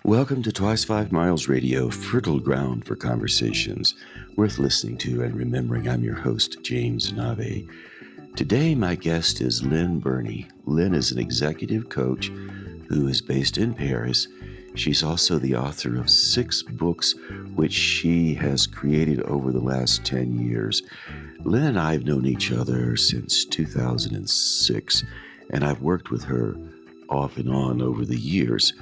Welcome to Twice 5 Miles Radio, fertile ground for conversations worth listening to and remembering. I'm your host, James Nave. Today, my guest is Lynne Burney. Lynne is an executive coach who is based in Paris. She's also the author of 6 books, which she has created over the last 10 years. Lynne and I have known each other since 2006, and I've worked with her off and on over the years.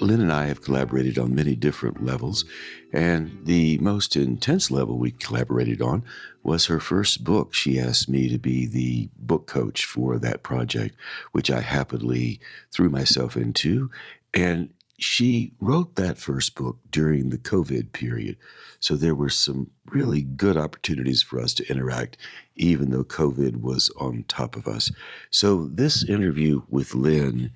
Lynne and I have collaborated on many different levels, and the most intense level we collaborated on was her first book. She asked me to be the book coach for that project, which I happily threw myself into, and she wrote that first book during the COVID period. So there were some really good opportunities for us to interact, even though COVID was on top of us. So this interview with Lynne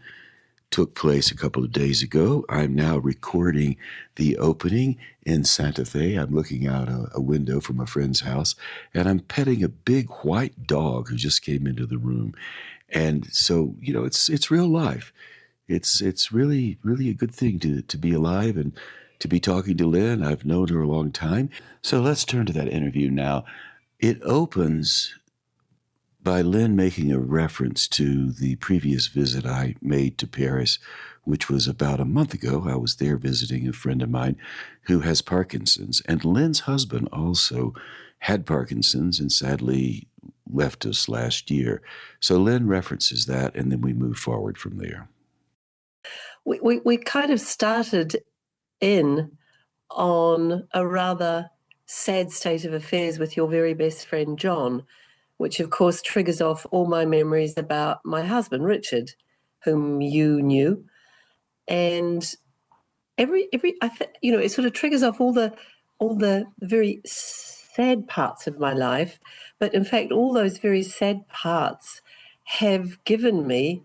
took place a couple of days ago. I'm now recording the opening in Santa Fe. I'm looking out a window from a friend's house, and I'm petting a big white dog who just came into the room. And so, it's real life. It's really, really a good thing to be alive and to be talking to Lynne. I've known her a long time. So let's turn to that interview now. It opens by Lynne making a reference to the previous visit I made to Paris, which was about a month ago. I was there visiting a friend of mine who has Parkinson's, and Lynne's husband also had Parkinson's and sadly left us last year. So Lynne references that, and then we move forward from there. We kind of started in on a rather sad state of affairs with your very best friend, John, which of course triggers off all my memories about my husband, Richard, whom you knew. And it sort of triggers off all the very sad parts of my life. But in fact, all those very sad parts have given me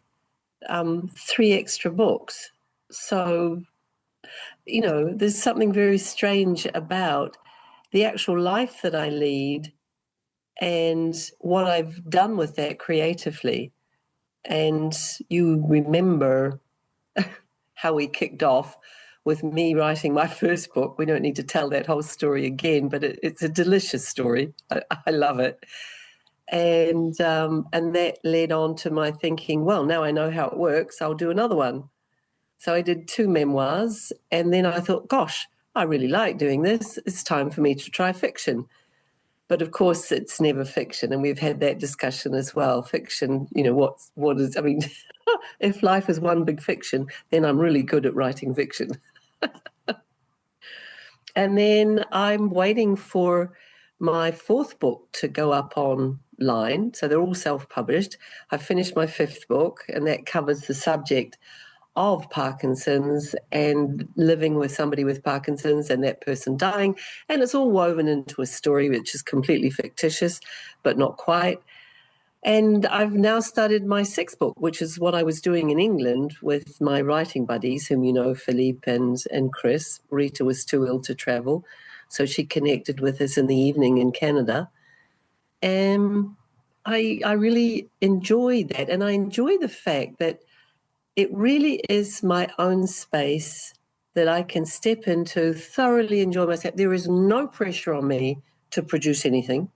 3 extra books. So, there's something very strange about the actual life that I lead and what I've done with that creatively. And you remember how we kicked off with me writing my first book. We don't need to tell that whole story again, but it's a delicious story. I love it. And that led on to my thinking, well, now I know how it works, I'll do another one. So I did 2 memoirs, and then I thought, gosh, I really like doing this. It's time for me to try fiction. But of course, it's never fiction, and we've had that discussion as well. Fiction, what is, if life is one big fiction, then I'm really good at writing fiction. And then I'm waiting for my 4th book to go up online. So they're all self-published. I've finished my 5th book, and that covers the subject of Parkinson's and living with somebody with Parkinson's and that person dying. And it's all woven into a story which is completely fictitious, but not quite. And I've now started my 6th book, which is what I was doing in England with my writing buddies, whom you know, Philippe and Chris. Rita was too ill to travel, so she connected with us in the evening in Canada. And I really enjoy that. And I enjoy the fact that it really is my own space that I can step into, thoroughly enjoy myself. There is no pressure on me to produce anything.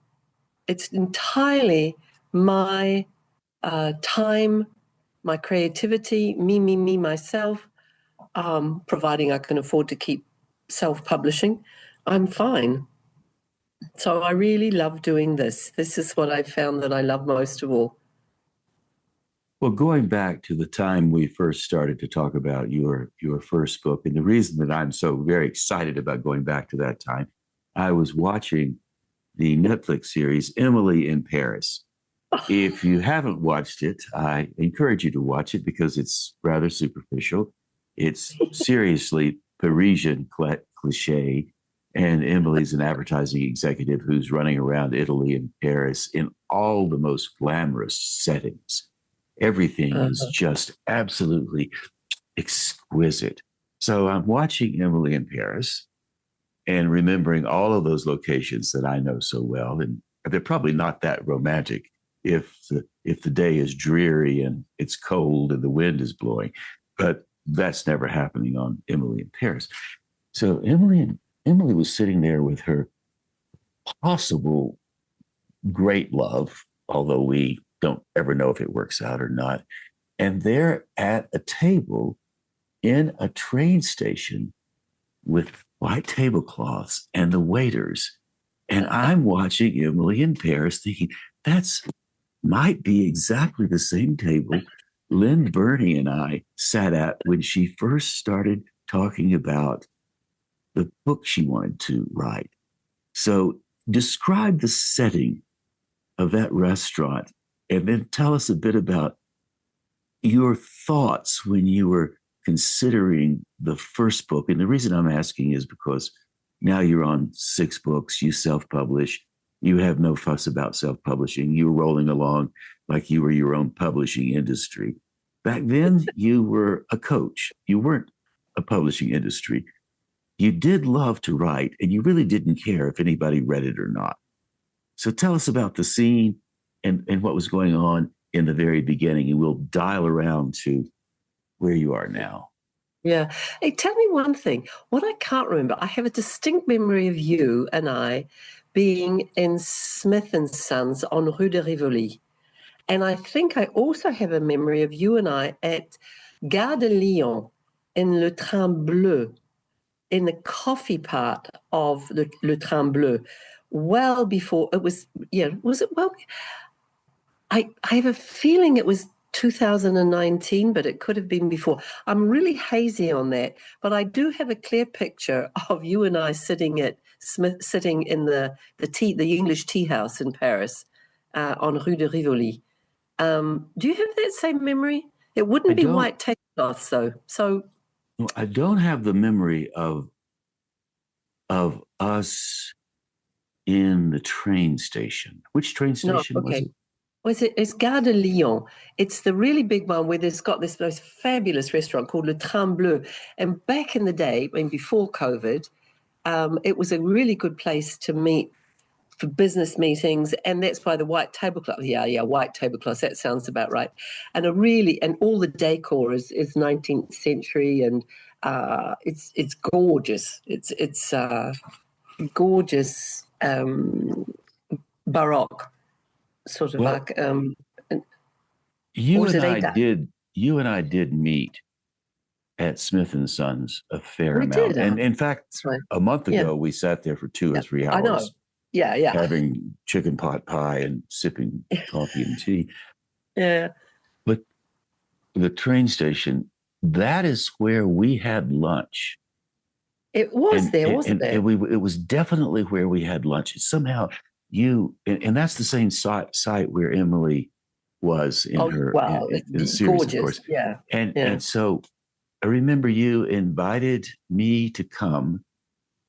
It's entirely my time, my creativity, me, myself, providing I can afford to keep self-publishing, I'm fine. So I really love doing this. This is what I found that I love most of all. Well, going back to the time we first started to talk about your first book, and the reason that I'm so very excited about going back to that time, I was watching the Netflix series Emily in Paris. If you haven't watched it, I encourage you to watch it because it's rather superficial. It's seriously Parisian cliche, and Emily's an advertising executive who's running around Italy and Paris in all the most glamorous settings. Everything is just absolutely exquisite. So I'm watching Emily in Paris and remembering all of those locations that I know so well. And they're probably not that romantic if the day is dreary and it's cold and the wind is blowing. But that's never happening on Emily in Paris. So Emily was sitting there with her possible great love, although we don't ever know if it works out or not. And they're at a table in a train station with white tablecloths and the waiters. And I'm watching Emily in Paris thinking, that's might be exactly the same table Lynn Burney and I sat at when she first started talking about the book she wanted to write. So describe the setting of that restaurant and then tell us a bit about your thoughts when you were considering the first book. And the reason I'm asking is because now you're on 6 books, you self-publish, you have no fuss about self-publishing, you're rolling along like you were your own publishing industry. Back then, you were a coach. You weren't a publishing industry. You did love to write, and you really didn't care if anybody read it or not. So tell us about the scene and what was going on in the very beginning, and we'll dial around to where you are now. Yeah. Hey, tell me one thing. What I can't remember, I have a distinct memory of you and I being in Smith & Sons on Rue de Rivoli. And I think I also have a memory of you and I at Gare de Lyon in Le Train Bleu, in the coffee part of Le Train Bleu, well before it was, was it well? I have a feeling it was 2019, but it could have been before. I'm really hazy on that, but I do have a clear picture of you and I sitting in the English tea house in Paris on Rue de Rivoli. Do you have that same memory? It wouldn't be white tablecloths, though. So I don't have the memory of us in the train station. Which train station was it? It's Gare de Lyon. It's the really big one where there's got this most fabulous restaurant called Le Train Bleu. And back in the day, before COVID, it was a really good place to meet for business meetings. And that's by the white tablecloth. Yeah, white tablecloths. That sounds about right. And all the decor is 19th century, and it's gorgeous. It's gorgeous Baroque. Sort of like you and I did meet at Smith and Sons a fair amount. And in fact, a month ago we sat there for 2 or 3 hours. I know. Yeah. Having chicken pot pie and sipping coffee and tea. Yeah. But the train station, that is where we had lunch. It was wasn't it? It was definitely where we had lunch. Somehow and that's the same site where Emily was in the series, gorgeous. Of course. Yeah. And so I remember you invited me to come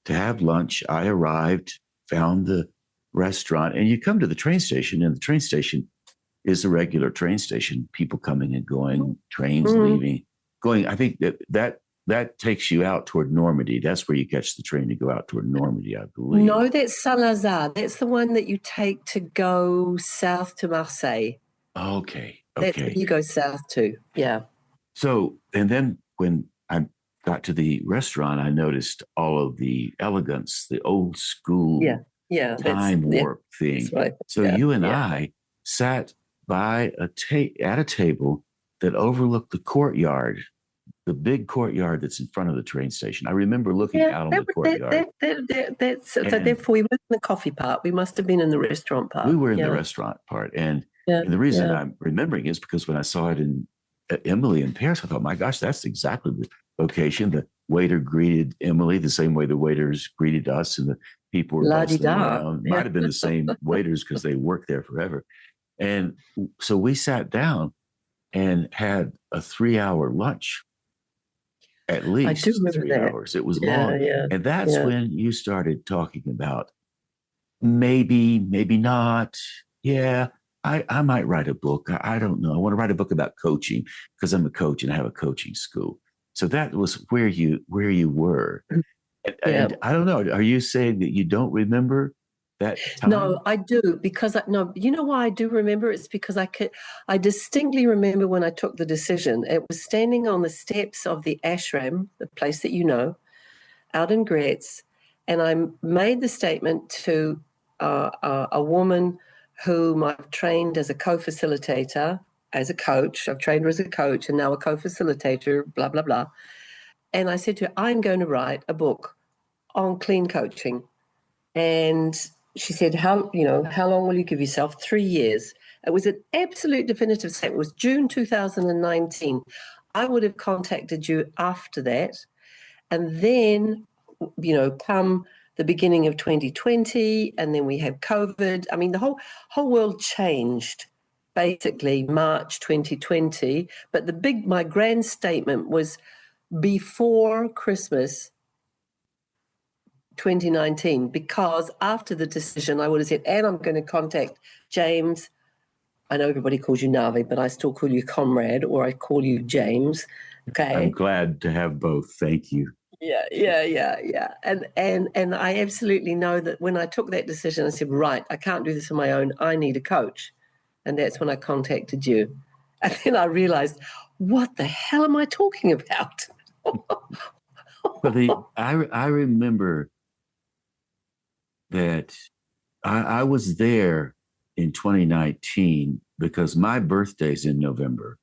to have lunch. I arrived, found the restaurant, and you come to the train station, and the train station is a regular train station, people coming and going, trains leaving, going. I think that takes you out toward Normandy. That's where you catch the train to go out toward Normandy, I believe. No, that's Saint-Lazare. That's the one that you take to go south to Marseille. Okay. That's where you go south to, yeah. So, and then when I got to the restaurant, I noticed all of the elegance, the old school time warp thing. Right. So you and I sat by at a table that overlooked the courtyard, the big courtyard that's in front of the train station. I remember looking out on the courtyard. So therefore, we weren't in the coffee part. We must have been in the restaurant part. We were in the restaurant part. And the reason I'm remembering is because when I saw it in Emily in Paris, I thought, my gosh, that's exactly the location. The waiter greeted Emily the same way the waiters greeted us, and the people were bustling around. Might have been the same waiters because they worked there forever. And so we sat down and had a 3-hour lunch. At least 3 hours. It was long. And that's when you started talking about maybe not. Yeah, I might write a book. I don't know. I want to write a book about coaching because I'm a coach and I have a coaching school. So that was where you were. And I don't know. Are you saying that you don't remember that No, time? I do because no, you know why I do remember? It's because I distinctly remember when I took the decision. It was standing on the steps of the ashram, the place that you know, out in Gretz, and I made the statement to a woman whom I've trained as a co-facilitator, as a coach. I've trained her as a coach and now a co-facilitator, blah, blah, blah. And I said to her, I'm going to write a book on clean coaching. And she said, how long will you give yourself? 3 years. It was an absolute definitive statement. It was June 2019. I would have contacted you after that. And then, come the beginning of 2020, and then we had COVID. I mean, the whole world changed basically March 2020. But my grand statement was before Christmas 2019, because after the decision, I would have said, and I'm going to contact James. I know everybody calls you Navi, but I still call you Comrade, or I call you James. Okay. I'm glad to have both. Thank you. Yeah. And I absolutely know that when I took that decision, I said, right, I can't do this on my own. I need a coach. And that's when I contacted you. And then I realized, what the hell am I talking about? But I remember that I was there in 2019 because my birthday's in November.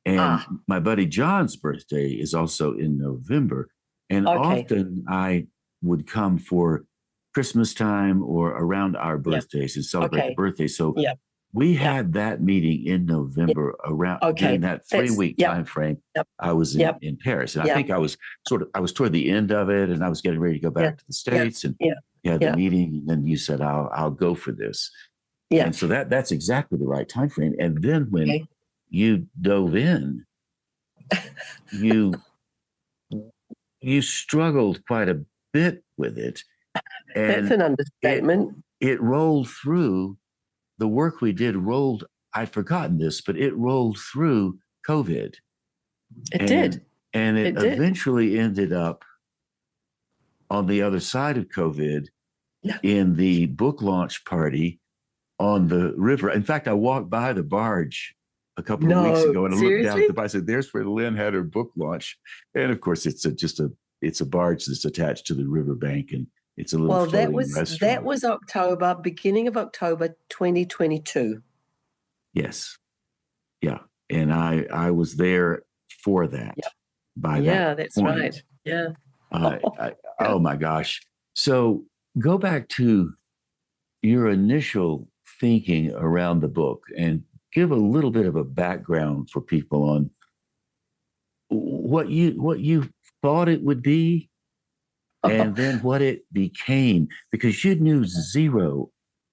And my buddy John's birthday is also in November. And often I would come for Christmas time or around our birthdays and celebrate the birthday. So we had that meeting in November around during that 3-week time frame. I was in Paris. And I think I was toward the end of it, and I was getting ready to go back to the States. And you had the meeting, and then you said, I'll go for this. And so that's exactly the right time frame. And then when you dove in, you struggled quite a bit with it. And that's an understatement. It rolled through. The work we did rolled, I'd forgotten this, but it rolled through COVID. It did. And it eventually ended up on the other side of COVID in the book launch party on the river. In fact, I walked by the barge a couple of weeks ago, and I looked down at the barge. I said, "There's where Lynn had her book launch." And of course, it's a barge that's attached to the riverbank, and it's a little floating restaurant. That was October, beginning of October 2022. Yes, yeah, and I was there for that. Yep. By that that's point. right. Yeah. Oh my gosh! So go back to your initial thinking around the book and give a little bit of a background for people on what you thought it would be and then what it became, because you knew zero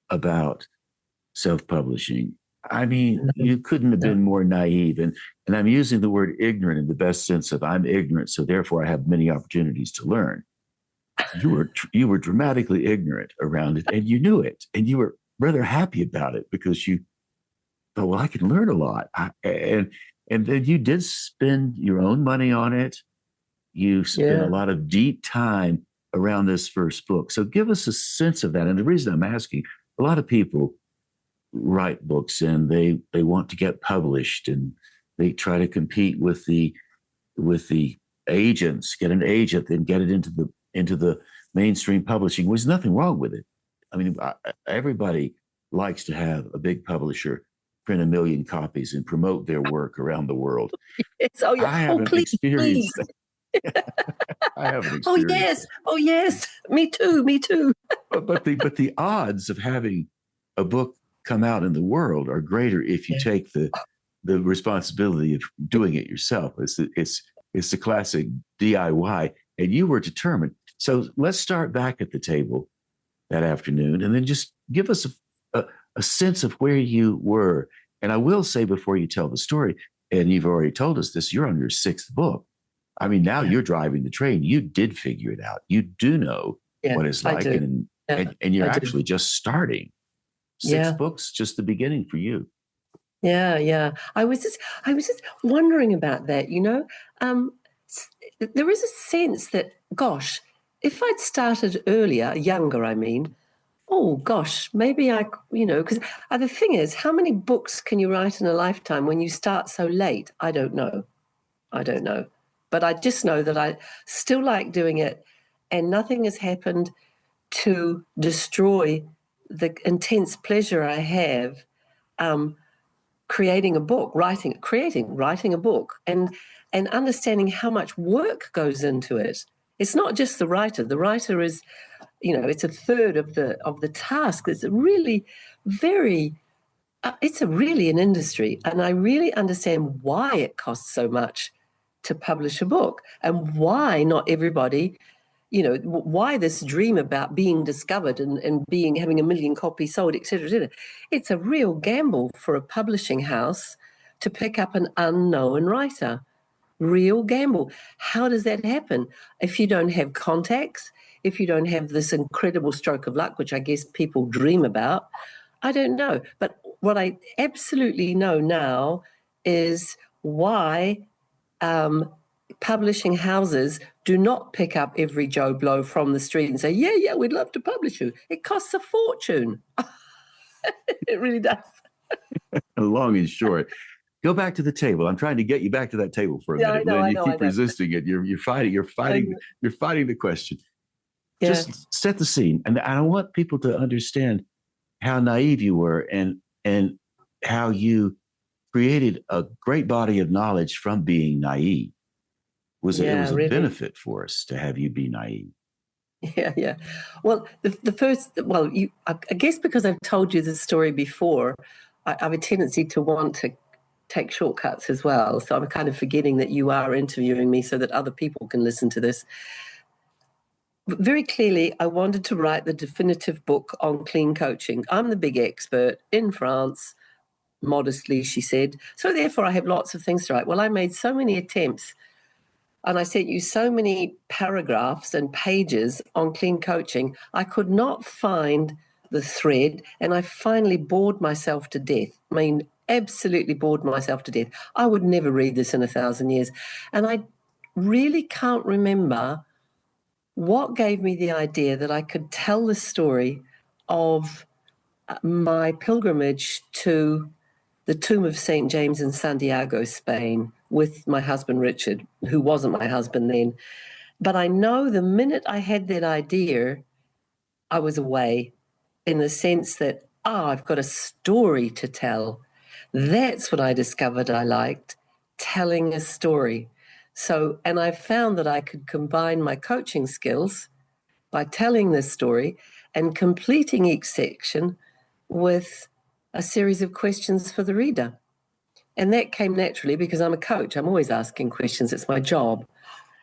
about self-publishing. I mean, you couldn't have been more naive. And I'm using the word ignorant in the best sense of I'm ignorant, so therefore I have many opportunities to learn. You were dramatically ignorant around it, and you knew it, and you were rather happy about it because you thought, well, I can learn a lot. And then you did spend your own money on it. You spent a lot of deep time around this first book. So give us a sense of that. And the reason I'm asking, a lot of people write books and they want to get published, and they try to compete with the agents, get an agent, then get it into the mainstream publishing. There's nothing wrong with it. I mean, everybody likes to have a big publisher print 1 million copies and promote their work around the world. I haven't experienced that. I haven't experienced Oh yes. Me too. but the odds of having a book come out in the world are greater if you take the responsibility of doing it yourself. It's the classic DIY, and you were determined. So let's start back at the table that afternoon, and then just give us a sense of where you were. And I will say, before you tell the story, and you've already told us this, you're on your 6th book. I mean, now you're driving the train. You did figure it out. You do know what it's like, and you're actually just starting. 6 books, just the beginning for you. Yeah. I was just wondering about that. There is a sense that, gosh, if I'd started earlier, younger, I mean, Oh gosh, maybe because the thing is, how many books can you write in a lifetime when you start so late? I don't know. I don't know. But I just know that I still like doing it, and nothing has happened to destroy the intense pleasure I have creating a book, writing a book, and understanding how much work goes into it. It's not just the writer. The writer is, it's a third of the task. It's really very. It's a really an industry, and I really understand why it costs so much to publish a book, and why not everybody, why this dream about being discovered and having a million copies sold, etc., etc. It's a real gamble for a publishing house to pick up an unknown writer. Real gamble. How does that happen? If you don't have contacts, if you don't have this incredible stroke of luck, which I guess people dream about, I don't know. But what I absolutely know now is why publishing houses do not pick up every Joe Blow from the street and say, yeah, we'd love to publish you. It costs a fortune. It really does. Long and short. Go back to the table. I'm trying to get you back to that table for a minute, I Lynn. You know. keep resisting it. You're fighting the question. Yeah. Just set the scene. And I want people to understand how naive you were and how you created a great body of knowledge from being naive. It was a really benefit for us to have you be naive. Yeah. Well, the first, I guess because I've told you this story before, I have a tendency to want to take shortcuts as well. So I'm kind of forgetting that you are interviewing me so that other people can listen to this. But very clearly, I wanted to write the definitive book on clean coaching. I'm the big expert in France, modestly, she said. So therefore, I have lots of things to write. Well, I made so many attempts, and I sent you so many paragraphs and pages on clean coaching, I could not find the thread, and I finally bored myself to death. I mean, absolutely bored myself to death. I would never read this in 1,000 years. And I really can't remember what gave me the idea that I could tell the story of my pilgrimage to the tomb of St. James in Santiago, Spain, with my husband, Richard, who wasn't my husband then. But I know the minute I had that idea, I was away, in the sense that, I've got a story to tell. That's what I discovered I liked, telling a story. So, and I found that I could combine my coaching skills by telling this story and completing each section with a series of questions for the reader. And that came naturally because I'm a coach. I'm always asking questions. It's my job.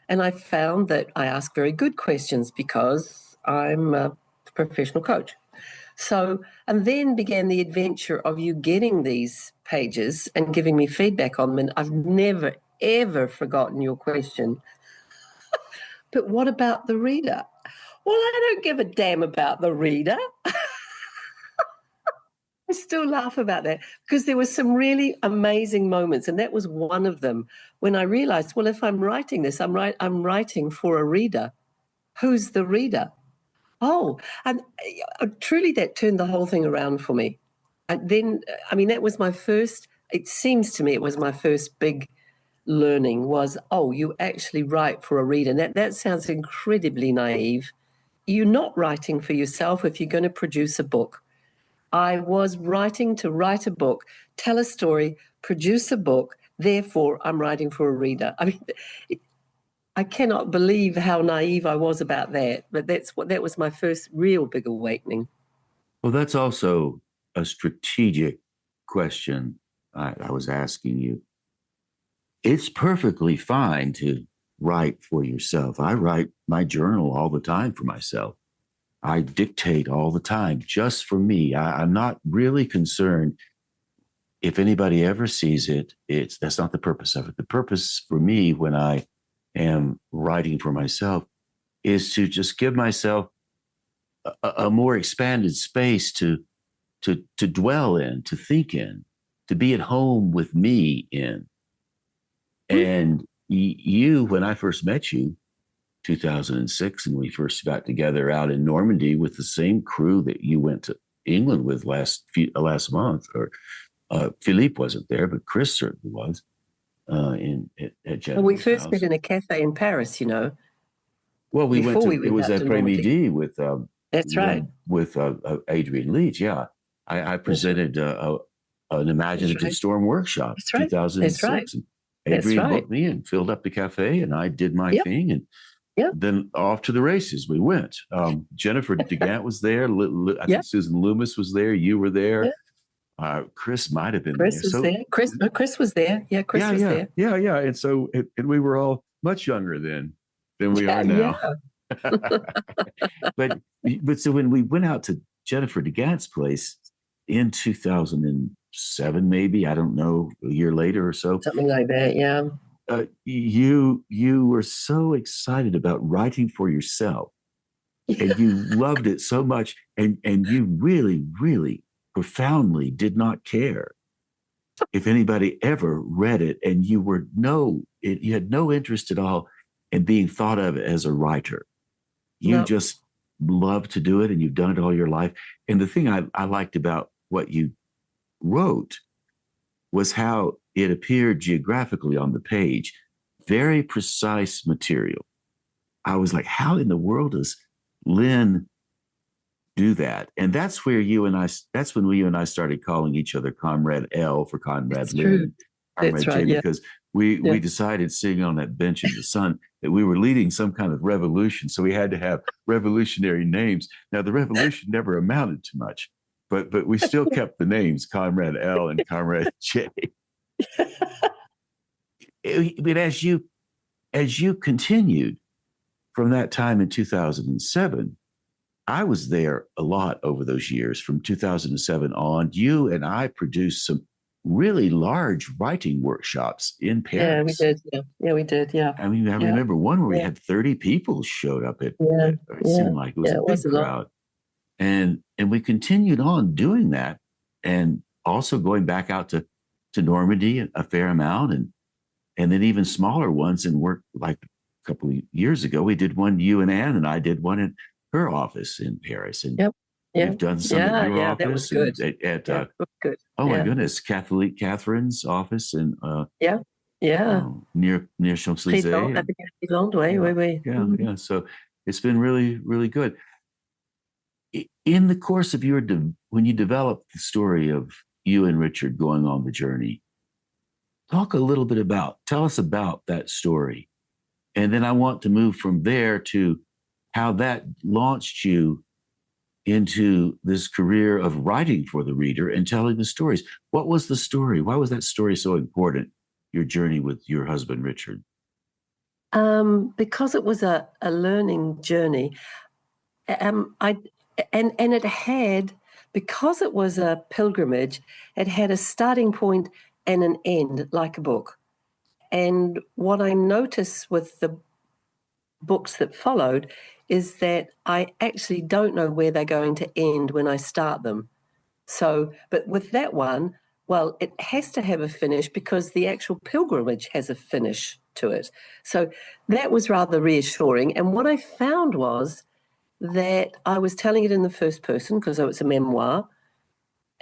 And I found that I ask very good questions because I'm a professional coach. So, and then began the adventure of you getting these pages and giving me feedback on them. And I've never, ever forgotten your question. But what about the reader? Well, I don't give a damn about the reader. I still laugh about that because there were some really amazing moments, and that was one of them when I realized, well, if I'm writing this, I'm writing for a reader. Who's the reader? Oh, and truly that turned the whole thing around for me. And then, that was my first, it seems to me it was my first big learning was, you actually write for a reader. And that sounds incredibly naive. You're not writing for yourself if you're going to produce a book. I was writing to write a book, tell a story, produce a book. Therefore, I'm writing for a reader. I cannot believe how naive I was about that. But that was my first real big awakening. Well, that's also a strategic question I was asking you. It's perfectly fine to write for yourself. I write my journal all the time for myself. I dictate all the time just for me. I'm not really concerned if anybody ever sees it. That's not the purpose of it. The purpose for me when I am writing for myself is to just give myself a more expanded space to dwell in, to think in, to be at home with me in. And you, when I first met you, 2006, and we first got together out in Normandy with the same crew that you went to England with last month. Or Philippe wasn't there, but Chris certainly was at And we Jennifer's first met house. in a cafe in Paris, Well, we went before we to, it went was out at to Normandy. Après-Midi with That's right. Adrian Leach. Yeah, I presented an imaginative storm workshop, That's right. 2006, and That's Adrian right. booked me and filled up the cafe, and I did my Yep. thing, and Yep. then off to the races we went. Jennifer DeGant was there. I think Susan Loomis was there. You were there. Chris might have been Chris there. was there. Chris was there. Yeah, Chris was there. Yeah. And so, and we were all much younger then than we are now. but so when we went out to Jennifer DeGant's place in 2007, maybe, I don't know, a year later or so, something like that. Yeah. You were so excited about writing for yourself, and you loved it so much, and you really, really profoundly did not care if anybody ever read it, and you had no interest at all in being thought of as a writer. You just loved to do it, and you've done it all your life. And the thing I liked about what you wrote was how it appeared geographically on the page. Very precise material. I was like, how in the world does Lynn do that? And that's when you and I started calling each other Comrade L for Comrade Lynn, Comrade J, because we decided, sitting on that bench in the sun, that we were leading some kind of revolution. So we had to have revolutionary names. Now, the revolution never amounted to much, but we still kept the names Comrade L and Comrade J. But as you continued from that time in 2007, I was there a lot over those years. From 2007 on, you and I produced some really large writing workshops in Paris. Yeah, we did. Yeah, we did. Yeah. I mean, I remember one where we had 30 people showed up. It seemed like it was a big crowd. And we continued on doing that, and also going back out to Normandy a fair amount, and then even smaller ones. And work, like a couple of years ago, we did one, you and Anne and I did one in her office in Paris. And we've done some at your office. That was good. Good. Oh my goodness, Catherine's office in near Champs-Élysées. Yeah. So it's been really, really good. In the course of when you developed the story of you and Richard going on the journey, tell us about that story. And then I want to move from there to how that launched you into this career of writing for the reader and telling the stories. What was the story? Why was that story so important, your journey with your husband, Richard? Because it was a learning journey. It had, because it was a pilgrimage, it had a starting point and an end, like a book. And what I noticed with the books that followed is that I actually don't know where they're going to end when I start them. So, but with that one, well, it has to have a finish because the actual pilgrimage has a finish to it. So that was rather reassuring. And what I found was that I was telling it in the first person because it's a memoir.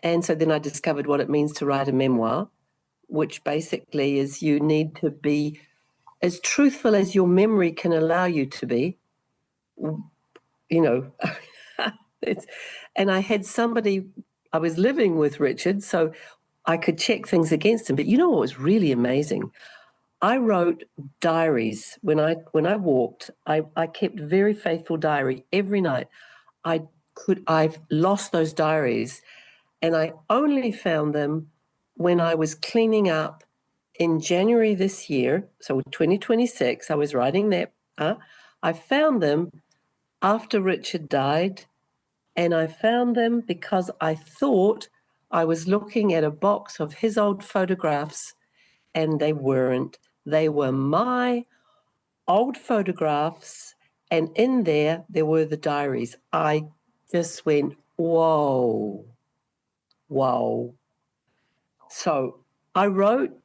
And so then I discovered what it means to write a memoir, which basically is you need to be as truthful as your memory can allow you to be. And I had somebody, I was living with Richard, so I could check things against him. But you know what was really amazing? I wrote diaries when I walked. I kept very faithful diary every night. I've lost those diaries, and I only found them when I was cleaning up in January this year, so 2026. I was writing that. I found them after Richard died, and I found them because I thought I was looking at a box of his old photographs, and they weren't. They were my old photographs, and in there were the diaries. I just went, whoa. So I wrote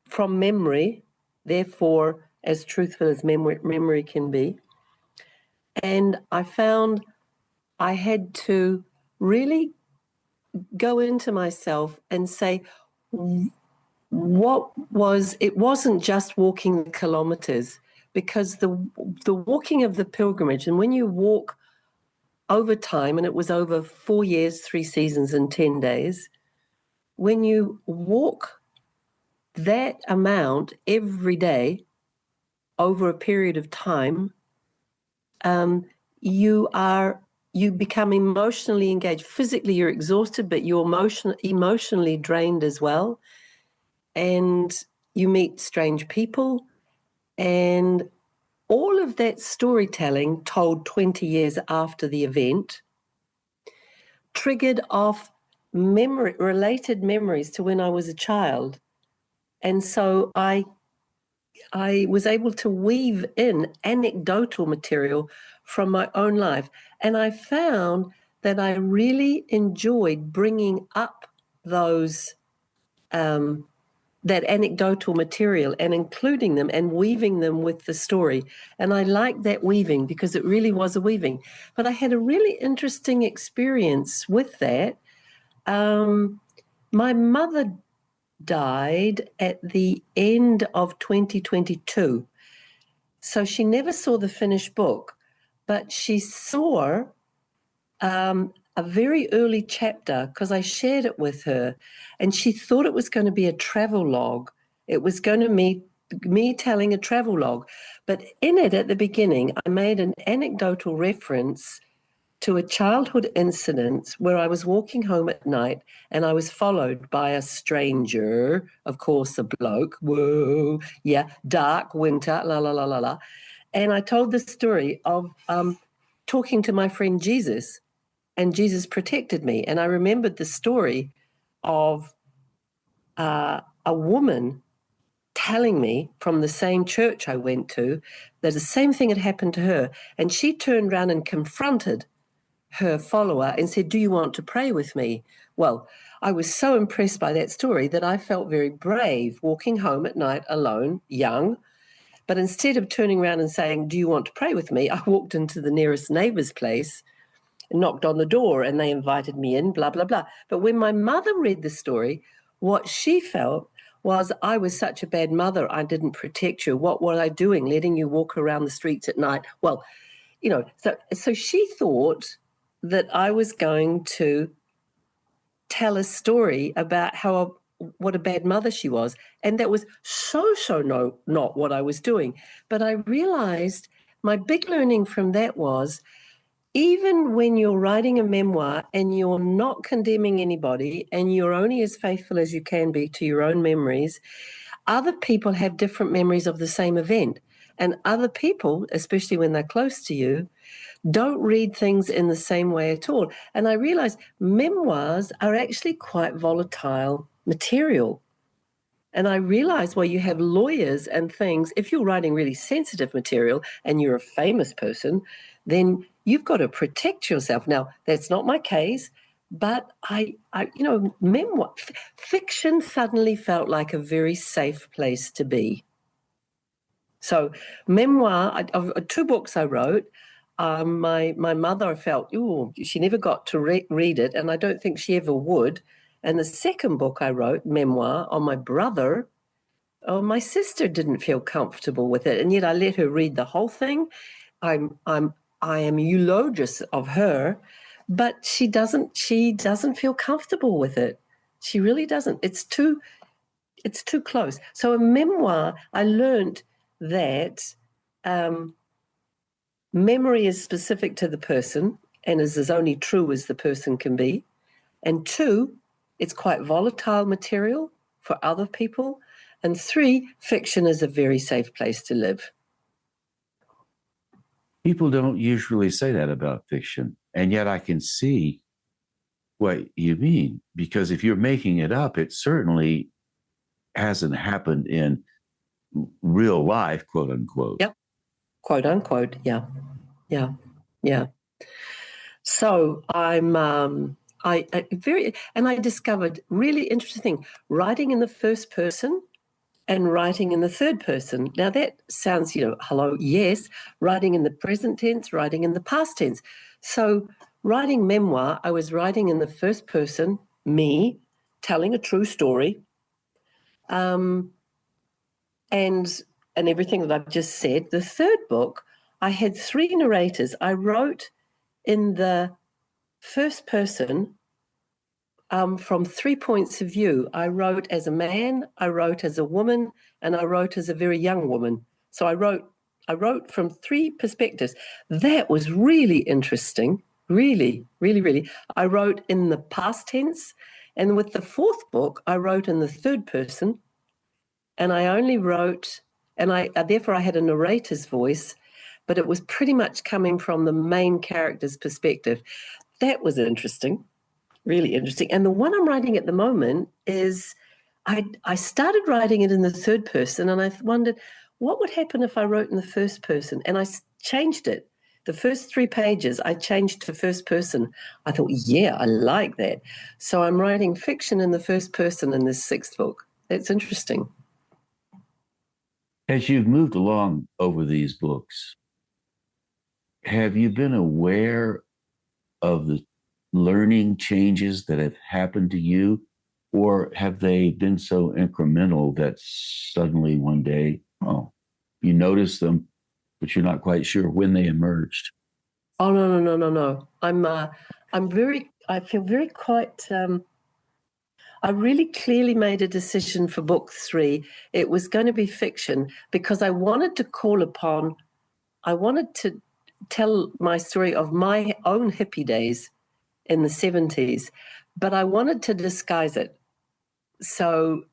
from memory, therefore as truthful as memory can be. And I found I had to really go into myself and say, it wasn't just walking the kilometers, because the walking of the pilgrimage, and when you walk over time, and it was over 4 years, 3 seasons, and 10 days, when you walk that amount every day over a period of time, you become emotionally engaged. Physically, you're exhausted, but you're emotionally drained as well. And you meet strange people. And all of that storytelling told 20 years after the event triggered off related memories to when I was a child. And so I was able to weave in anecdotal material from my own life. And I found that I really enjoyed bringing up those that anecdotal material and including them and weaving them with the story. And I liked that weaving because it really was a weaving. But I had a really interesting experience with that. My mother died at the end of 2022. So she never saw the finished book, but she saw a very early chapter because I shared it with her, and she thought it was going to be a travel log. It was going to be me telling a travel log. But in it, at the beginning, I made an anecdotal reference to a childhood incident where I was walking home at night and I was followed by a stranger, of course, a bloke. Whoa, yeah, dark winter, la, la, la, la, la. And I told the story of talking to my friend Jesus, and Jesus protected me. And I remembered the story of a woman telling me from the same church I went to that the same thing had happened to her. And she turned around and confronted her follower and said, "Do you want to pray with me?" Well, I was so impressed by that story that I felt very brave walking home at night alone, young. But instead of turning around and saying, "Do you want to pray with me?" I walked into the nearest neighbor's place, knocked on the door, and they invited me in, blah, blah, blah. But when my mother read the story, what she felt was, I was such a bad mother. I didn't protect you. What was I doing, letting you walk around the streets at night? Well, so she thought that I was going to tell a story about what a bad mother she was. And that was not what I was doing. But I realized my big learning from that was, even when you're writing a memoir and you're not condemning anybody and you're only as faithful as you can be to your own memories, other people have different memories of the same event. And other people, especially when they're close to you, don't read things in the same way at all. And I realized memoirs are actually quite volatile material. And I realized, well, you have lawyers and things. If you're writing really sensitive material and you're a famous person, then you've got to protect yourself. Now, that's not my case, but memoir fiction suddenly felt like a very safe place to be. So, memoir, of 2 books I wrote. My mother felt, she never got to read it, and I don't think she ever would. And the second book I wrote, Memoir, on my brother, my sister didn't feel comfortable with it, and yet I let her read the whole thing. I am eulogious of her, but she doesn't feel comfortable with it. She really doesn't. It's too close. So a memoir, I learned that memory is specific to the person and is as only true as the person can be. And 2, it's quite volatile material for other people. And 3, fiction is a very safe place to live. People don't usually say that about fiction. And yet I can see what you mean, because if you're making it up, it certainly hasn't happened in real life, quote unquote. Yep. Quote unquote. Yeah. Yeah. Yeah. So I discovered really interesting thing. Writing in the first person and writing in the third person. Now that sounds, hello, yes, writing in the present tense, writing in the past tense. So writing memoir, I was writing in the first person, me, telling a true story, and everything that I've just said. The third book, I had three narrators. I wrote in the first person from 3 points of view. I wrote as a man, I wrote as a woman, and I wrote as a very young woman. So I wrote from three perspectives. That was really interesting. Really, really, really. I wrote in the past tense, and with the fourth book, I wrote in the third person, and I only wrote, and therefore I had a narrator's voice, but it was pretty much coming from the main character's perspective. That was interesting. Really interesting. And the one I'm writing at the moment is, I started writing it in the third person, and I wondered what would happen if I wrote in the first person. And I changed it. The first 3 pages I changed to first person. I thought, yeah, I like that. So I'm writing fiction in the first person in this sixth book. That's interesting. As you've moved along over these books, have you been aware of the learning changes that have happened to you, or have they been so incremental that suddenly one day, you notice them, but you're not quite sure when they emerged? Oh, no. I feel very quite, I really clearly made a decision for book 3. It was going to be fiction because I wanted to tell my story of my own hippie days in the 70s, but I wanted to disguise it. So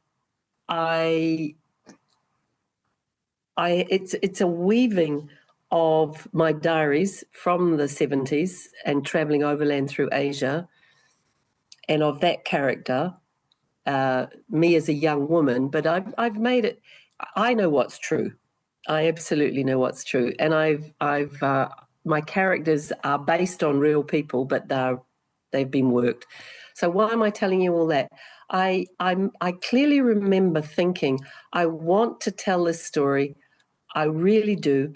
it's a weaving of my diaries from the 70s and traveling overland through Asia, and of that character, me as a young woman. But I've made it. I know what's true. I absolutely know what's true, and my characters are based on real people, but they've been worked. So why am I telling you all that? I clearly remember thinking, I want to tell this story. I really do,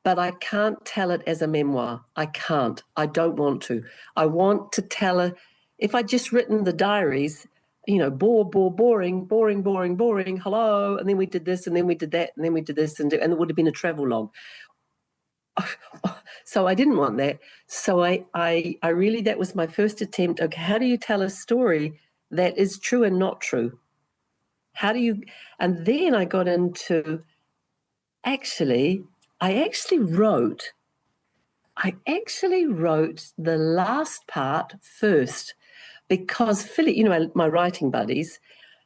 but I can't tell it as a memoir. I can't. I don't want to. I want to tell it. If I'd just written the diaries, boring, hello, and then we did this, and then we did that, and then we did this, and it would have been a travel log. So I didn't want that. So I really, that was my first attempt. Okay, how do you tell a story that is true and not true? And then I got into, I actually wrote the last part first, because Philip, my writing buddies,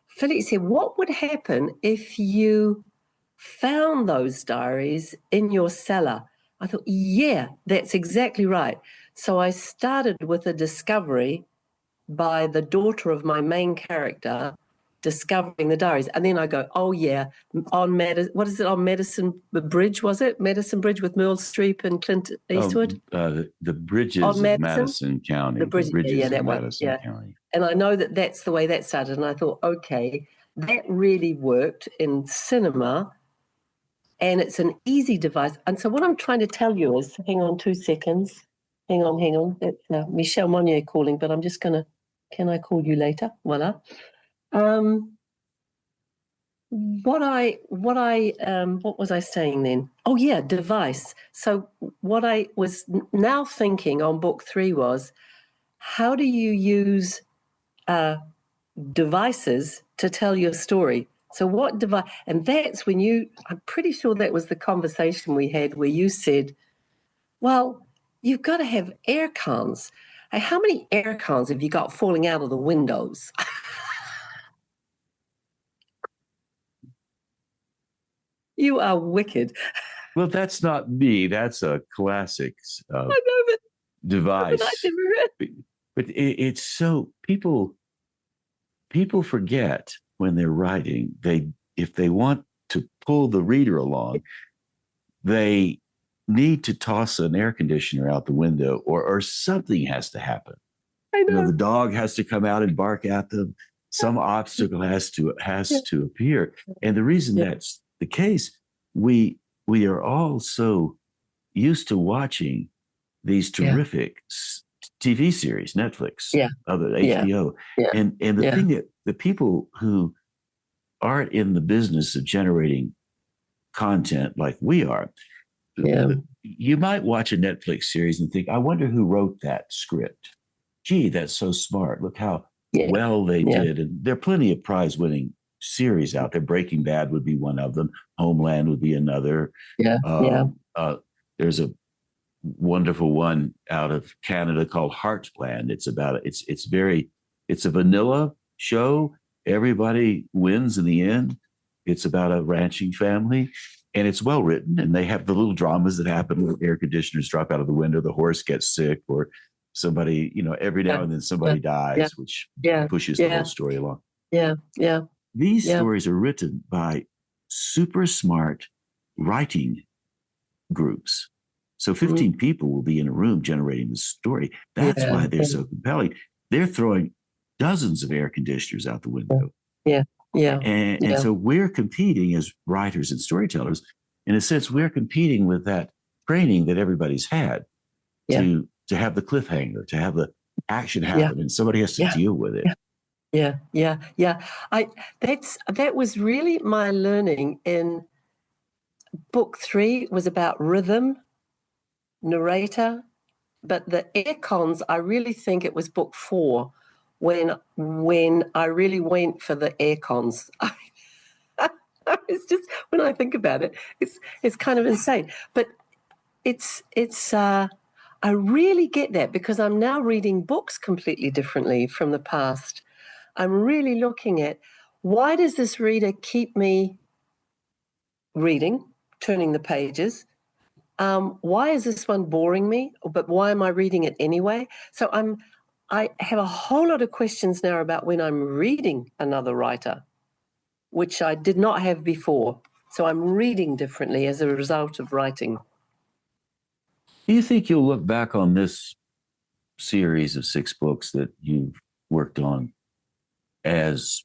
Philip said, what would happen if you found those diaries in your cellar? I thought, yeah, that's exactly right. So I started with a discovery by the daughter of my main character discovering the diaries. And then I go, oh, yeah, on Madison Bridge, was it? Madison Bridge with Meryl Streep and Clint Eastwood? The bridges of Madison County. The bridges of Madison County. And I know that's the way that started. And I thought, okay, that really worked in cinema, and it's an easy device. And so what I'm trying to tell you is, hang on 2 seconds. Hang on. It's Michelle Monnier calling, but I'm just going to, can I call you later? Voila. What was I saying then? Oh yeah, device. So what I was now thinking on book 3 was, how do you use devices to tell your story? So what device? And that's when I'm pretty sure that was the conversation we had where you said, well, you've got to have air cons. How many air cons have you got falling out of the windows? You are wicked. Well, that's not me. That's a classic device. I never heard. But it's so people forget when they're writing. If they want to pull the reader along, they need to toss an air conditioner out the window, or something has to happen. I know. The dog has to come out and bark at them. some obstacle has Yeah. to appear. And the reason Yeah. that's the case, we are all so used to watching these Yeah. terrific TV series, Netflix, Yeah. other Yeah. HBO, Yeah. and the Yeah. thing that the people who aren't in the business of generating content like we are, Yeah. you might watch a Netflix series and think, I wonder who wrote that script. Gee, that's so smart. Look how Yeah. well they Yeah. did. And there are plenty of prize winning series out there. Breaking Bad would be one of them, Homeland would be another. Yeah. Yeah. There's a wonderful one out of Canada called Heartland. It's about it's a vanilla show. Everybody wins in the end. It's about a ranching family, and it's well written. And they have the little dramas that happen when air conditioners drop out of the window, the horse gets sick, or somebody, every now and then somebody Yeah. dies, which Yeah. pushes the whole Yeah. story along. Yeah. Yeah. These Yeah. stories are written by super smart writing groups. So 15 people will be in a room generating the story. That's why they're so compelling. They're throwing dozens of air conditioners out the window. Yeah. Yeah. And so we're competing as writers and storytellers. In a sense, we're competing with that training that everybody's had to have the cliffhanger, to have the action happen, and somebody has to deal with it. Yeah. That was really my learning in book 3 was about rhythm, narrator, but the air cons, I really think it was book 4 when I really went for the air cons. It's just, when I think about it, it's kind of insane. But it's I really get that because I'm now reading books completely differently from the past. I'm really looking at, why does this reader keep me reading, turning the pages? Why is this one boring me? But why am I reading it anyway? So I have a whole lot of questions now about when I'm reading another writer, which I did not have before. So I'm reading differently as a result of writing. Do you think you'll look back on this series of 6 books that you've worked on as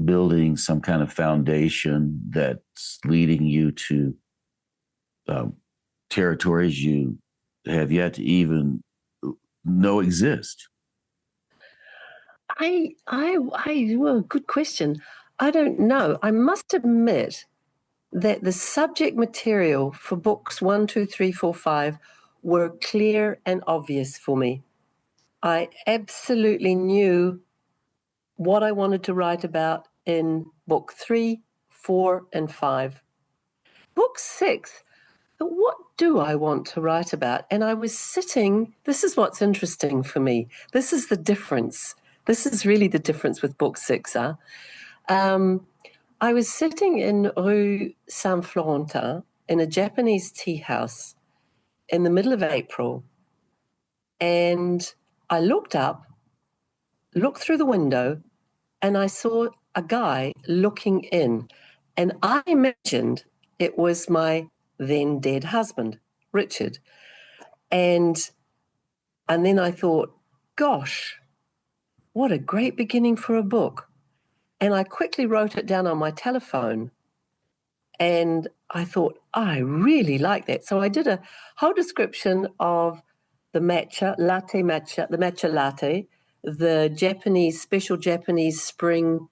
building some kind of foundation that's leading you to territories you have yet to even know exist? Well, good question. I don't know. I must admit that the subject material for books 1, 2, 3, 4, 5 were clear and obvious for me. I absolutely knew what I wanted to write about in book 3, 4, and 5. Book 6, what do I want to write about? And I was sitting, this is what's interesting for me. This is the difference. This is really the difference with book 6. I was sitting in Rue Saint-Florentin in a Japanese tea house in the middle of April, and I looked up, looked through the window, and I saw a guy looking in, and I imagined it was my then dead husband, Richard. And then I thought, gosh, what a great beginning for a book. And I quickly wrote it down on my telephone. And I thought, I really like that. So I did a whole description of the matcha latte, the Japanese, special Japanese spring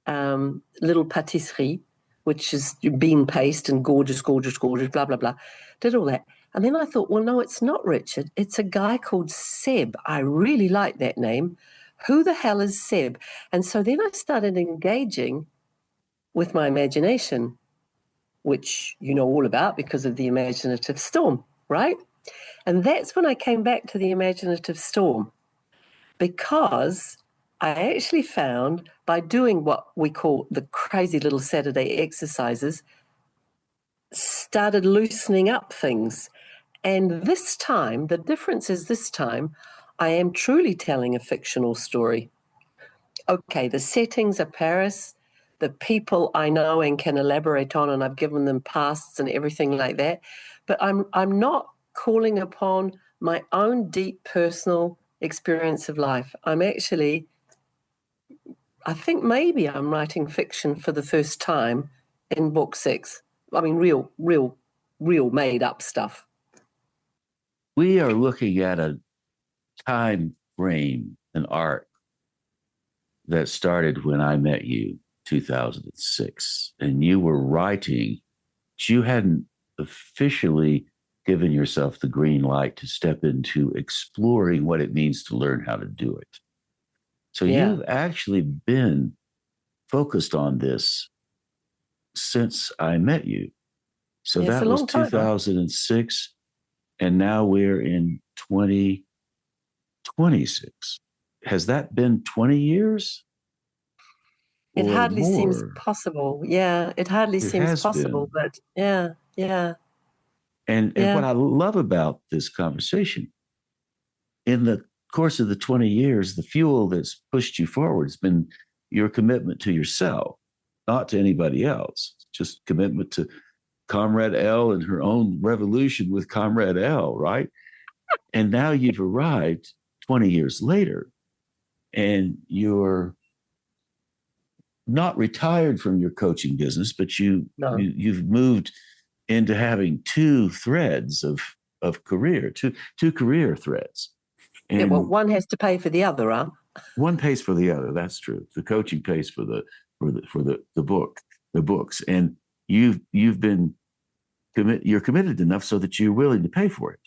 little patisserie, which is bean paste and gorgeous, gorgeous, gorgeous, blah, blah, blah. Did all that. And then I thought, well, no, it's not Richard. It's a guy called Seb. I really like that name. Who the hell is Seb? And so then I started engaging with my imagination, which you know all about because of the imaginative storm, right? And that's when I came back to the imaginative storm, because I actually found, by doing what we call the crazy little Saturday exercises, started loosening up things. And this time, the difference is this time, I am truly telling a fictional story. Okay, the settings are Paris, the people I know and can elaborate on, and I've given them pasts and everything like that. But I'm not calling upon my own deep personal experience of life. I'm actually I think maybe I'm writing fiction for the first time in book 6. I mean, real made up stuff. We are looking at a time frame, an arc that started when I met you, 2006, and you were writing, but you hadn't officially given yourself the green light to step into exploring what it means to learn how to do it. So you've actually been focused on this since I met you. So It's a that was long time. 2006, and now we're in 2026. Has that been 20 years? It Or hardly seems more? possible. Yeah, it hardly It seems has possible, been. but yeah. And what I love about this conversation, in the course of the 20 years, the fuel that's pushed you forward has been your commitment to yourself, not to anybody else. Just commitment to Comrade L and her own revolution with Comrade L, right? And now you've arrived 20 years later, and you're not retired from your coaching business, but you've moved into having two threads of career, two career threads. And yeah, well, one has to pay for the other, huh? one pays for the other. That's true. The coaching pays for the books, and you've been you're committed enough so that you're willing to pay for it.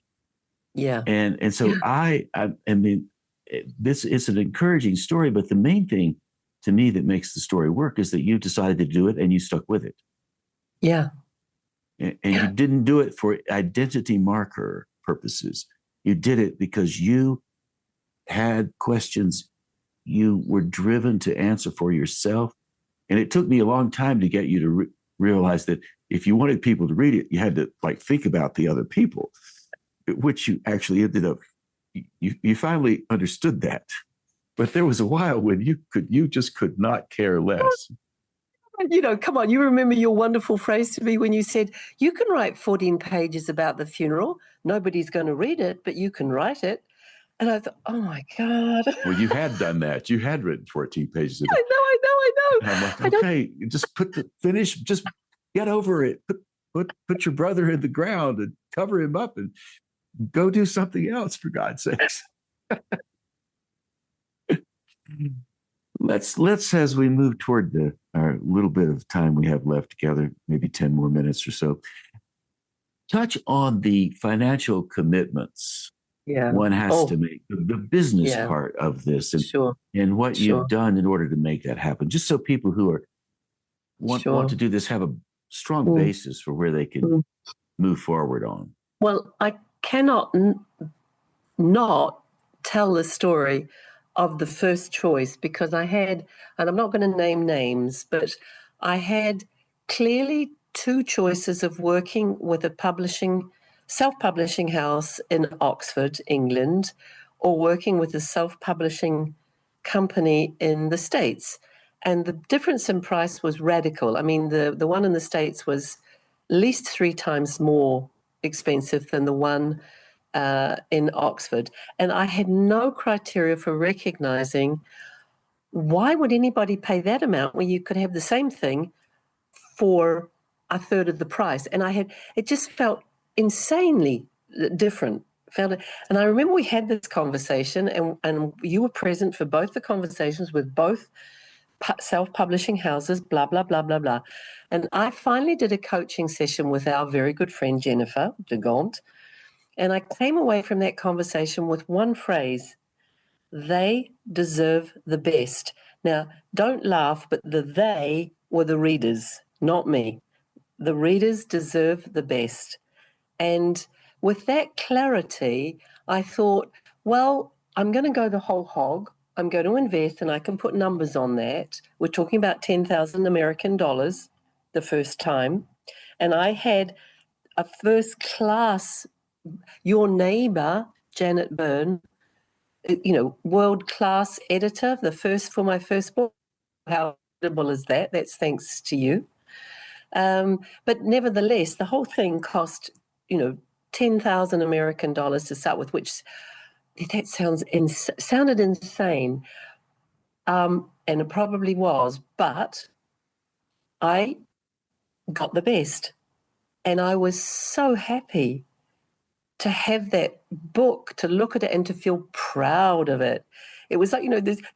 Yeah. And so I mean, this is an encouraging story, but the main thing to me that makes the story work is that you decided to do it and you stuck with it. Yeah. And you didn't do it for identity marker purposes. You did it because you had questions you were driven to answer for yourself. And it took me a long time to get you to realize that if you wanted people to read it, you had to think about the other people, which you actually ended up, you finally understood that. But there was a while when you just could not care less. Come on, you remember your wonderful phrase to me when you said, you can write 14 pages about the funeral. Nobody's going to read it, but you can write it. And I thought, oh my God. Well, you had done that. You had written 14 pages. I know. And I'm like, okay, just just get over it. Put your brother in the ground and cover him up and go do something else, for God's sakes. Let's as we move toward our little bit of time we have left together, maybe 10 more minutes or so, touch on the financial commitments one has to make, the business part of this, and what you've done in order to make that happen, just so people who want to do this have a strong basis for where they can move forward on. Well, I cannot not tell the story of the first choice, because I had, and I'm not going to name names, but I had clearly two choices of working with a self-publishing house in Oxford, England, or working with a self-publishing company in the States. And the difference in price was radical. I mean, the one in the States was at least 3 times more expensive than the one in Oxford. And I had no criteria for recognizing why would anybody pay that amount when you could have the same thing for a third of the price. And it just felt insanely different. And I remember we had this conversation, and you were present for both the conversations with both self-publishing houses, blah, blah, blah, blah, blah. And I finally did a coaching session with our very good friend, Jennifer de Gaunt. And I came away from that conversation with one phrase: they deserve the best. Now, don't laugh, but they were the readers, not me. The readers deserve the best. And with that clarity, I thought, well, I'm going to go the whole hog. I'm going to invest, and I can put numbers on that. We're talking about 10,000 American dollars the first time. And I had a first-class, your neighbor, Janet Byrne, world-class editor, for my first book. How incredible is that? That's thanks to you. But nevertheless, the whole thing cost, 10,000 American dollars to start with, which that sounded insane. and it probably was, but I got the best. And I was so happy to have that book, to look at it and to feel proud of it. It was like,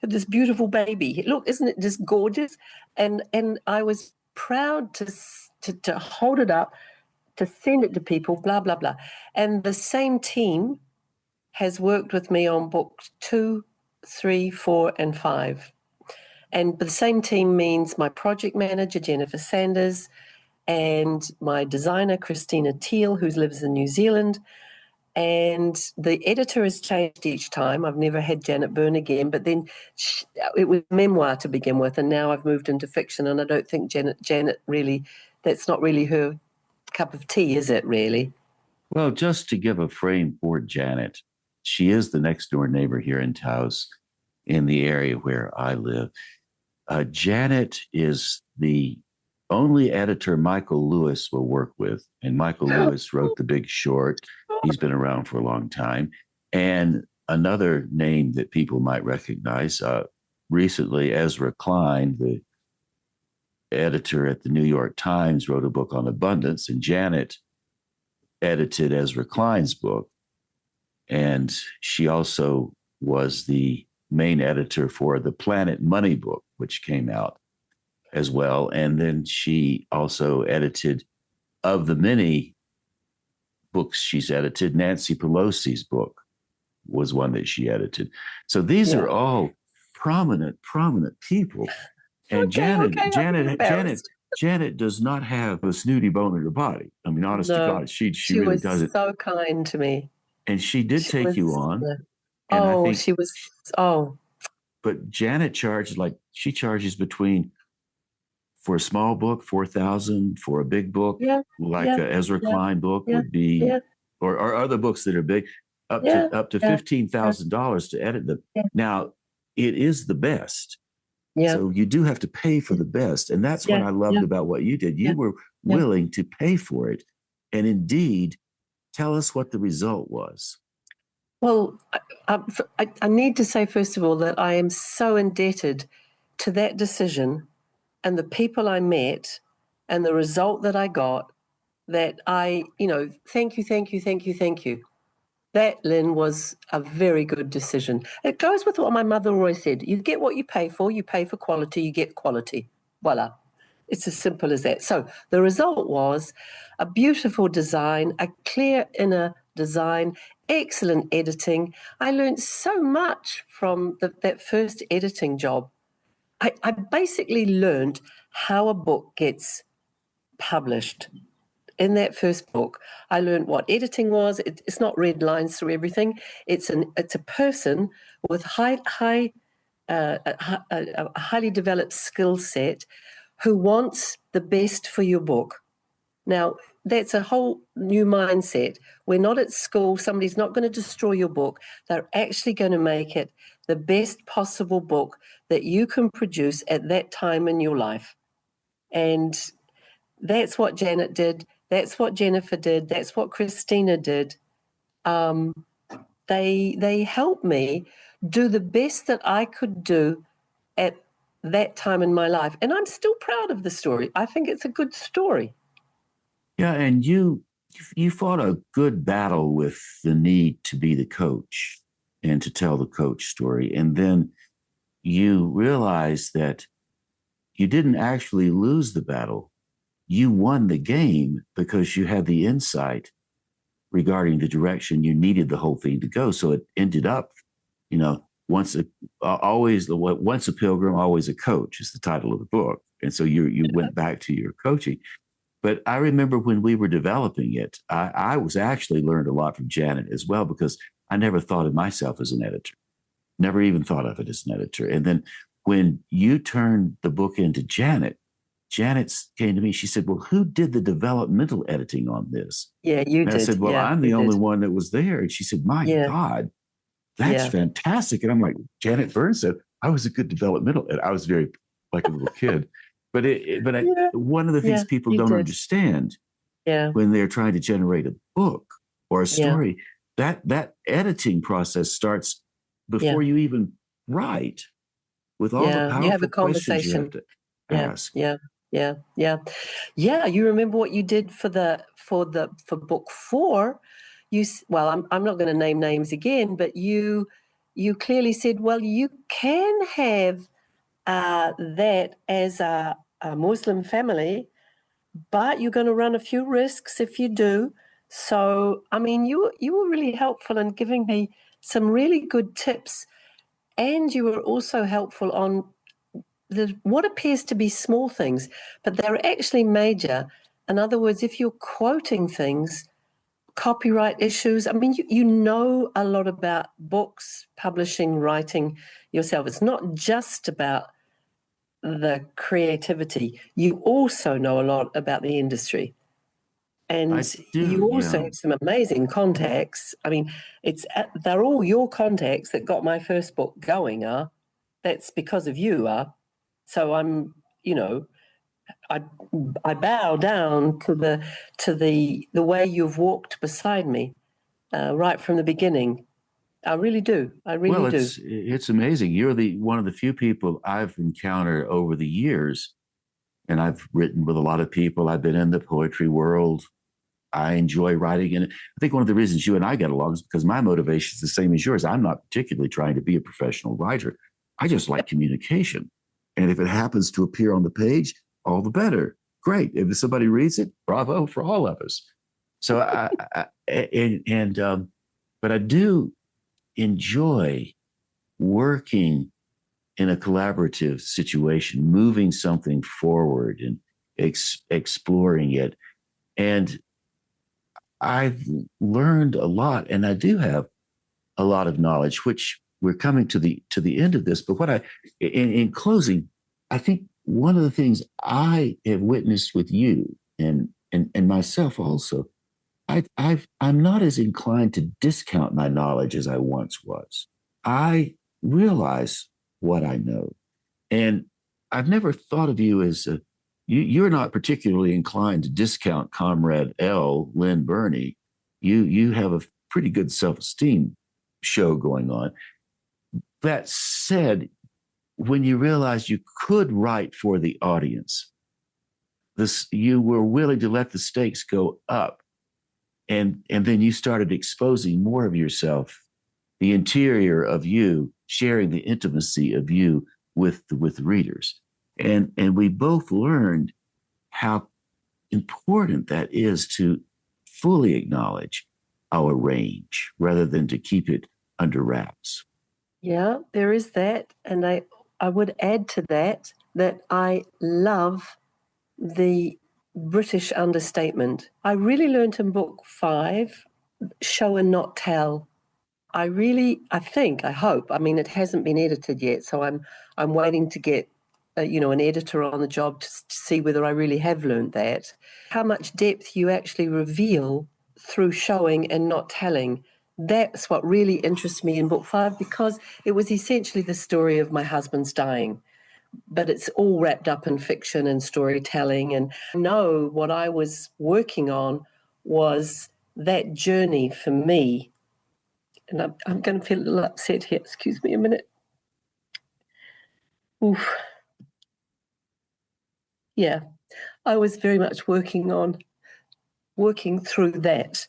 this beautiful baby. Look, isn't it just gorgeous? And I was proud to hold it up, to send it to people, blah, blah, blah. And the same team has worked with me on books 2, 3, 4, and 5. And the same team means my project manager, Jennifer Sanders, and my designer, Christina Teal, who lives in New Zealand. And the editor has changed each time. I've never had Janet Byrne again, but then it was memoir to begin with, and now I've moved into fiction, and I don't think Janet really, that's not really her cup of tea, is it really? Well, just to give a frame for Janet, she is the next door neighbor here in Taos, in the area where I live. Janet is the only editor Michael Lewis will work with. And Michael Lewis wrote The Big Short. He's been around for a long time. And another name that people might recognize, recently, Ezra Klein, the editor at the New York Times, wrote a book on abundance, and Janet edited Ezra Klein's book. And she also was the main editor for the Planet Money book, which came out as well. And then she also edited, of the many books she's edited, Nancy Pelosi's book was one that she edited. So these are all prominent people. And Janet does not have a snooty bone in her body. I mean, honest to God, she really does it. She was so kind to me. And she did take you on. And I think she was. But Janet she charges between, for a small book, $4,000, for a big book, a Ezra Klein book would be, or other books that are big, up to $15,000 to edit them. Yeah. Now, it is the best. Yeah. So you do have to pay for the best. And that's what I loved about what you did. You were willing to pay for it. And indeed, tell us what the result was. Well, I need to say, first of all, that I am so indebted to that decision and the people I met and the result that I got, that thank you. That, Lynn, was a very good decision. It goes with what my mother always said. You get what you pay for quality, you get quality. Voila. It's as simple as that. So the result was a beautiful design, a clear inner design, excellent editing. I learned so much from that first editing job. I basically learned how a book gets published. In that first book, I learned what editing was. It's not red lines through everything. It's a person with a highly developed skill set who wants the best for your book. Now, that's a whole new mindset. We're not at school. Somebody's not going to destroy your book. They're actually going to make it the best possible book that you can produce at that time in your life. And that's what Janet did. That's what Jennifer did. That's what Christina did. They helped me do the best that I could do at that time in my life. And I'm still proud of the story. I think it's a good story. Yeah, and you fought a good battle with the need to be the coach and to tell the coach story. And then you realized that you didn't actually lose the battle. You won the game because you had the insight regarding the direction you needed the whole thing to go. So it ended up, once a pilgrim, always a coach is the title of the book. And so you went back to your coaching. But I remember when we were developing it, I was actually learned a lot from Janet as well, because I never thought of myself as an editor, never even thought of it as an editor. And then when you turned the book into Janet came to me. She said, well, who did the developmental editing on this? Yeah, you did. I said, well, I'm the only one that was there. And she said, my God, that's fantastic. And I'm like, Janet Byrne said, I was a good developmental. And I was very like a little kid. But one of the things people don't understand when they're trying to generate a book or a story, that editing process starts before you even write. with all the Yeah, you have a powerful questions you have conversation. to Yeah, ask. yeah, yeah, yeah. Yeah, you remember what you did for book 4? Well, I'm not going to name names again, but you clearly said, well, you can have that as a Muslim family, but you're going to run a few risks if you do. So, I mean, you were really helpful in giving me some really good tips, and you were also helpful on what appears to be small things, but they're actually major. In other words, if you're quoting things, copyright issues, I mean, you know a lot about books, publishing, writing yourself. It's not just about the creativity. You also know a lot about the industry. I And do, you also yeah. have some amazing contacts. I mean, they're all your contacts that got my first book going. That's because of you. So I'm, you know, I bow down to the way you've walked beside me right from the beginning. I really do. I really Well, do. it's amazing. You're the one of the few people I've encountered over the years, and I've written with a lot of people. I've been in the poetry world. I enjoy writing, and I think one of the reasons you and I get along is because my motivation is the same as yours. I'm not particularly trying to be a professional writer. I just like communication, and if it happens to appear on the page, all the better. Great. If somebody reads it, bravo for all of us. So but I do enjoy working in a collaborative situation, moving something forward and exploring it. And I've learned a lot, and I do have a lot of knowledge, which we're coming to the end of this. But in closing, I think one of the things I have witnessed with you and myself also, I'm not as inclined to discount my knowledge as I once was. I realize what I know, and I've never thought of you as you're not particularly inclined to discount Comrade L. Lynn Burney. You have a pretty good self-esteem show going on. That said, when you realized you could write for the audience, you were willing to let the stakes go up, and then you started exposing more of yourself, the interior of you, sharing the intimacy of you with readers. And we both learned how important that is to fully acknowledge our range rather than to keep it under wraps. Yeah, there is that. And I would add to that I love the British understatement. I really learned in book 5, show and not tell. I hope. I mean, it hasn't been edited yet, so I'm waiting to get, an editor on the job to see whether I really have learned that. How much depth you actually reveal through showing and not telling. That's what really interests me in book 5, because it was essentially the story of my husband's dying, but it's all wrapped up in fiction and storytelling. And I know what I was working on was that journey for me. And I'm going to feel a little upset here. Excuse me a minute. Oof. Yeah, I was very much working through that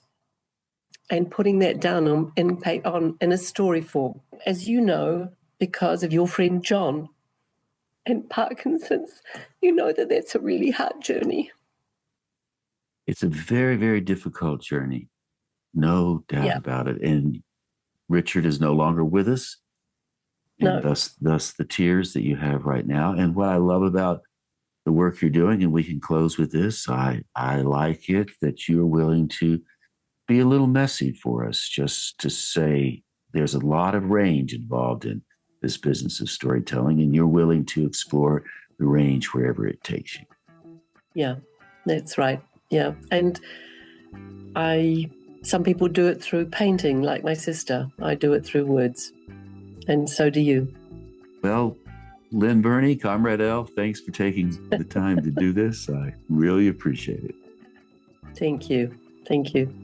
and putting that down in a story form. As you know, because of your friend John and Parkinson's, you know that that's a really hard journey. It's a very, very difficult journey, no doubt Yeah. about it. And Richard is no longer with us, and No. thus the tears that you have right now. And what I love about the work you're doing, and we can close with this, I like it that you're willing to be a little messy for us, just to say there's a lot of range involved in this business of storytelling, and you're willing to explore the range wherever it takes you. Yeah, that's right. Yeah. And some people do it through painting, like my sister. I do it through words. And so do you. Well, Lynn Burney, Comrade L, thanks for taking the time to do this. I really appreciate it. Thank you. Thank you.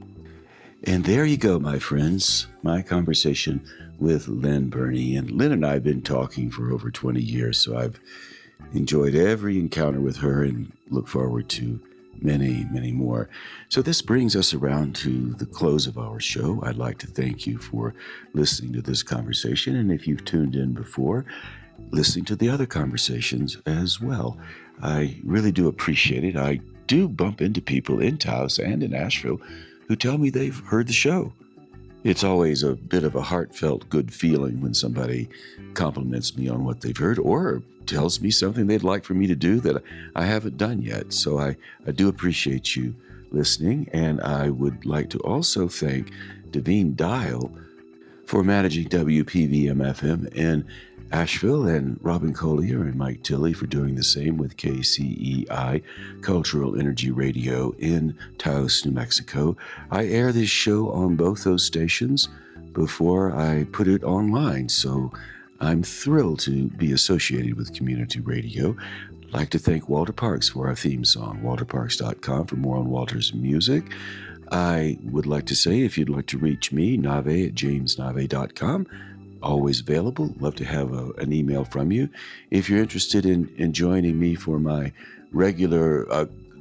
And there you go, my friends, my conversation with Lynn Burney. And Lynn and I have been talking for over 20 years, so I've enjoyed every encounter with her and look forward to many, many more. So this brings us around to the close of our show. I'd like to thank you for listening to this conversation. And if you've tuned in before, listening to the other conversations as well. I really do appreciate it. I do bump into people in Taos and in Asheville who tell me they've heard the show. It's always a bit of a heartfelt good feeling when somebody compliments me on what they've heard or tells me something they'd like for me to do that I haven't done yet. So I do appreciate you listening. And I would like to also thank Davine Dial for managing WPVM-FM in Asheville, and Robin Collier and Mike Tilley for doing the same with KCEI, Cultural Energy Radio in Taos, New Mexico. I air this show on both those stations before I put it online, so I'm thrilled to be associated with community radio. I'd like to thank Walter Parks for our theme song, walterparks.com for more on Walter's music. I would like to say, if you'd like to reach me, nave@jamesnave.com. Always available. Love to have an email from you. If you're interested in joining me for my regular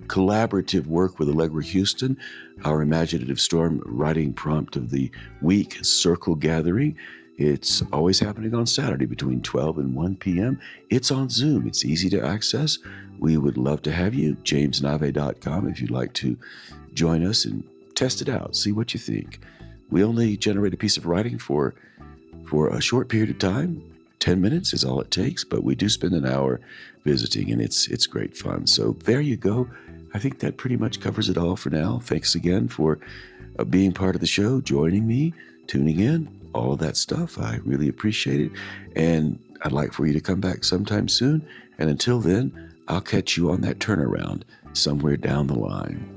collaborative work with Allegra Houston, our Imaginative Storm writing prompt of the week circle gathering, it's always happening on Saturday between 12 and 1 p.m. It's on Zoom. It's easy to access. We would love to have you. jamesnave.com if you'd like to join us and test it out. See what you think. We only generate a piece of writing for a short period of time. 10 minutes is all it takes, but we do spend an hour visiting, and it's great fun. So there you go. I think that pretty much covers it all for now. Thanks again for being part of the show, joining me, tuning in, all of that stuff. I really appreciate it, and I'd like for you to come back sometime soon. And until then, I'll catch you on that turnaround somewhere down the line.